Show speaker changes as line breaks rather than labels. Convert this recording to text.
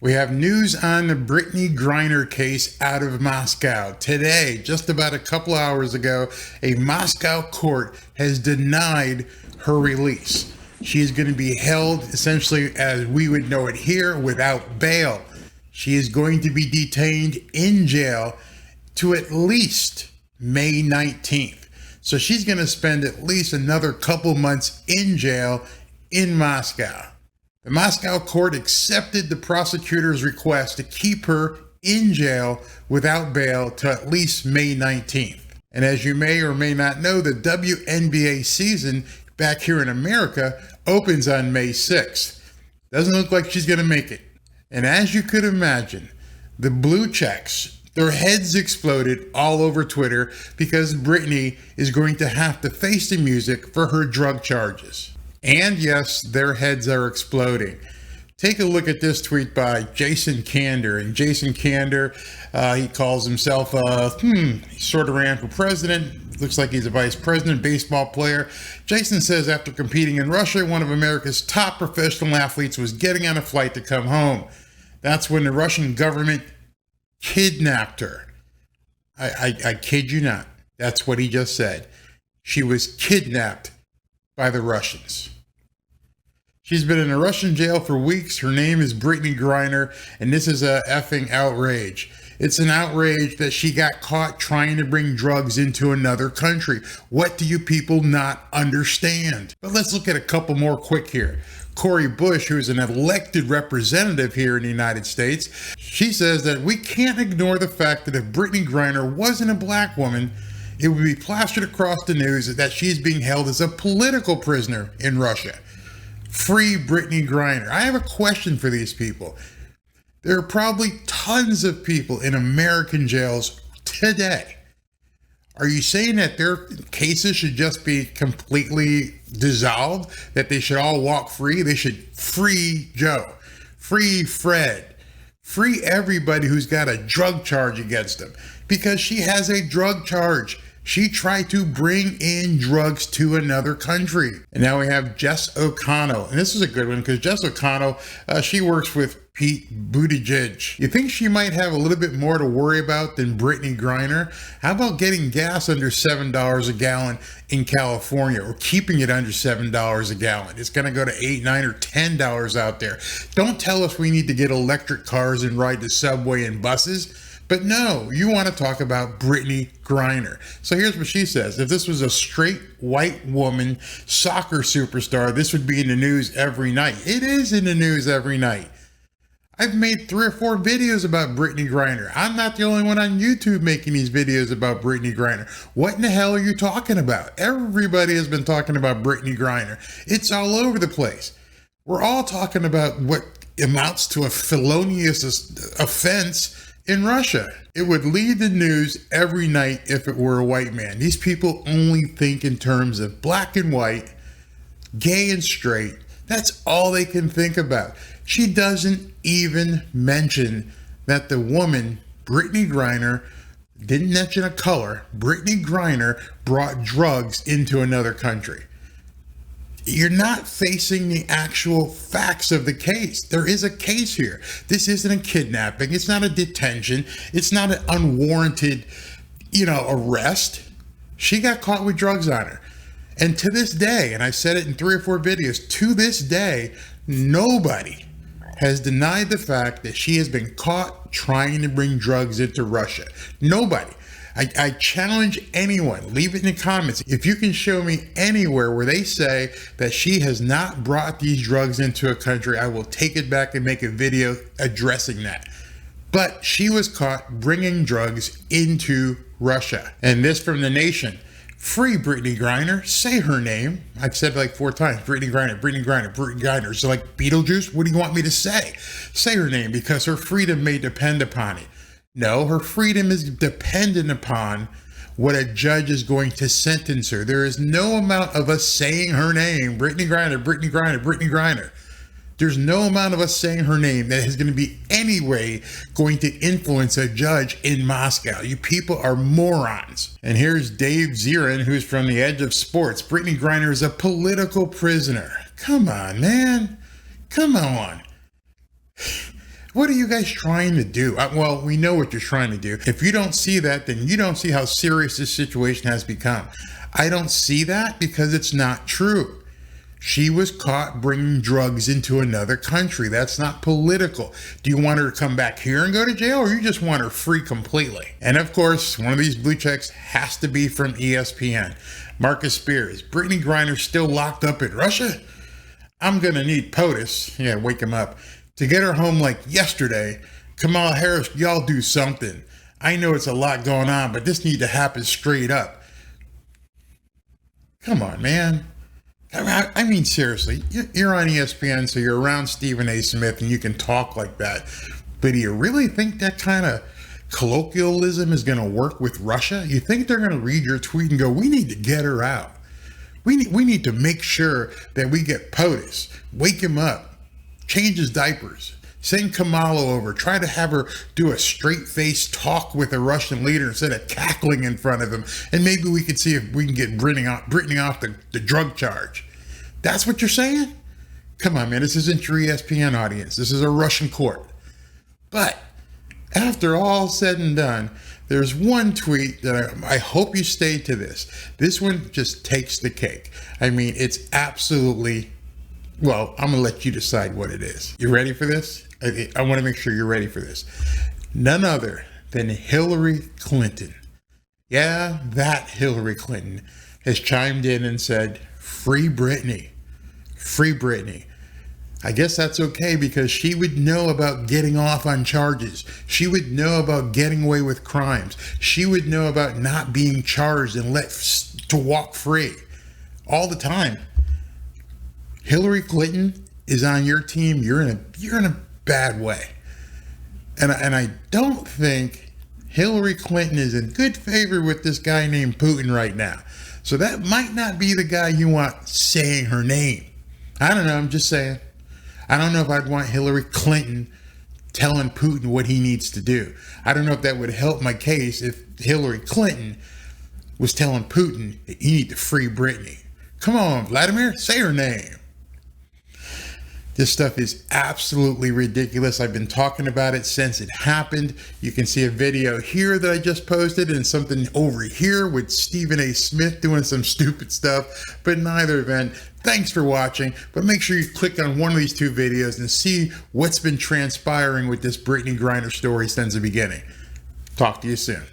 We have news on the Brittney Griner case out of Moscow. Today, just about a couple hours ago, a Moscow court has denied her release. She is going to be held essentially as we would know it here, without bail. She is going to be detained in jail to at least May 19th. So she's going to spend at least another couple months in jail in Moscow. The Moscow court accepted the prosecutor's request to keep her in jail without bail to at least May 19th. And as you may or may not know, the WNBA season back here in America opens on May 6th. Doesn't look like she's going to make it. And as you could imagine, the blue checks, their heads exploded all over Twitter because Brittney is going to have to face the music for her drug charges. And yes, their heads are exploding. Take a look at this tweet by Jason Kander. And Jason Kander, he calls himself, he sort of ran for president. Looks like he's a vice president, baseball player. Jason says after competing in Russia, one of America's top professional athletes was getting on a flight to come home. That's when the Russian government kidnapped her. I kid you not. That's what he just said. She was kidnapped by the Russians. She's been in a Russian jail for weeks. Her name is Brittney Griner, and this is a effing outrage. It's an outrage that she got caught trying to bring drugs into another country. What do you people not understand? But let's look at a couple more quick here. Cori Bush, who is an elected representative here in the United States, she says that we can't ignore the fact that if Brittney Griner wasn't a black woman, it would be plastered across the news that she's being held as a political prisoner in Russia. Free Brittney Griner. I have a question for these people. There are probably tons of people in American jails today. Are you saying that their cases should just be completely dissolved? That they should all walk free? They should free Joe, free Fred, free everybody who's got a drug charge against them, because she has a drug charge. She tried to bring in drugs to another country. And now we have Jess O'Connell. And this is a good one because Jess O'Connell, she works with Pete Buttigieg. You think she might have a little bit more to worry about than Brittney Griner? How about getting gas under $7 a gallon in California, or keeping it under $7 a gallon? It's going to go to $8, $9, or $10 out there. Don't tell us we need to get electric cars and ride the subway and buses. But no, you want to talk about Brittney Griner. So here's what she says. If this was a straight white woman soccer superstar, this would be in the news every night. It is in the news every night. I've made 3 or 4 videos about Brittney Griner. I'm not the only one on YouTube making these videos about Brittney Griner. What in the hell are you talking about? Everybody has been talking about Brittney Griner. It's all over the place. We're all talking about what amounts to a felonious offense in Russia. It would lead the news every night if it were a white man. These people only think in terms of black and white, gay and straight. That's all they can think about. She doesn't even mention that the woman, Brittney Griner, didn't mention a color. Brittney Griner brought drugs into another country. You're not facing the actual facts of the case. There is a case here. This isn't a kidnapping. It's not a detention. It's not an unwarranted, arrest. She got caught with drugs on her. And to this day, and I said it in 3 or 4 videos, to this day, nobody has denied the fact that she has been caught trying to bring drugs into Russia. Nobody. I challenge anyone, leave it in the comments. If you can show me anywhere where they say that she has not brought these drugs into a country, I will take it back and make a video addressing that. But she was caught bringing drugs into Russia. And this from The Nation. Free Brittney Griner. Say her name. I've said it like 4 times. Brittney Griner, Brittney Griner, Brittney Griner. So like Beetlejuice, what do you want me to say? Say her name, because her freedom may depend upon it. No, her freedom is dependent upon what a judge is going to sentence her. There is no amount of us saying her name, Brittney Griner, Brittney Griner, Brittney Griner. There's no amount of us saying her name that is going to be any way going to influence a judge in Moscow. You people are morons. And here's Dave Zirin, who's from The Edge of Sports. Brittney Griner is a political prisoner. Come on, man. Come on. What are you guys trying to do? Well, we know what you're trying to do. If you don't see that, then you don't see how serious this situation has become. I don't see that because it's not true. She was caught bringing drugs into another country. That's not political. Do you want her to come back here and go to jail, or you just want her free completely? And of course, one of these blue checks has to be from ESPN. Marcus Spears, Brittney Griner still locked up in Russia? I'm going to need POTUS, yeah, wake him up, to get her home like yesterday. Kamala Harris, y'all do something. I know it's a lot going on, but this need to happen straight up. Come on, man. I mean, seriously, you're on ESPN, so you're around Stephen A. Smith and you can talk like that. But do you really think that kind of colloquialism is going to work with Russia? You think they're going to read your tweet and go, we need to get her out. We need to make sure that we get POTUS, wake him up, change his diapers, send Kamala over, try to have her do a straight-faced talk with a Russian leader instead of cackling in front of him, and maybe we can see if we can get Brittney off the drug charge. That's what you're saying? Come on, man, this isn't your ESPN audience. This is a Russian court. But after all said and done, there's one tweet that I hope you stay to this. This one just takes the cake. I mean, it's absolutely, well, I'm going to let you decide what it is. You ready for this? I want to make sure you're ready for this. None other than Hillary Clinton. Yeah, that Hillary Clinton has chimed in and said, free Brittney. Free Brittney. I guess that's okay because she would know about getting off on charges. She would know about getting away with crimes. She would know about not being charged and let to walk free all the time. Hillary Clinton is on your team. You're in a bad way. And I don't think Hillary Clinton is in good favor with this guy named Putin right now. So that might not be the guy you want saying her name. I don't know. I'm just saying. I don't know if I'd want Hillary Clinton telling Putin what he needs to do. I don't know if that would help my case if Hillary Clinton was telling Putin that you need to free Brittney. Come on, Vladimir, say her name. This stuff is absolutely ridiculous. I've been talking about it since it happened. You can see a video here that I just posted and something over here with Stephen A. Smith doing some stupid stuff. But in either event, thanks for watching. But make sure you click on one of these two videos and see what's been transpiring with this Brittney Griner story since the beginning. Talk to you soon.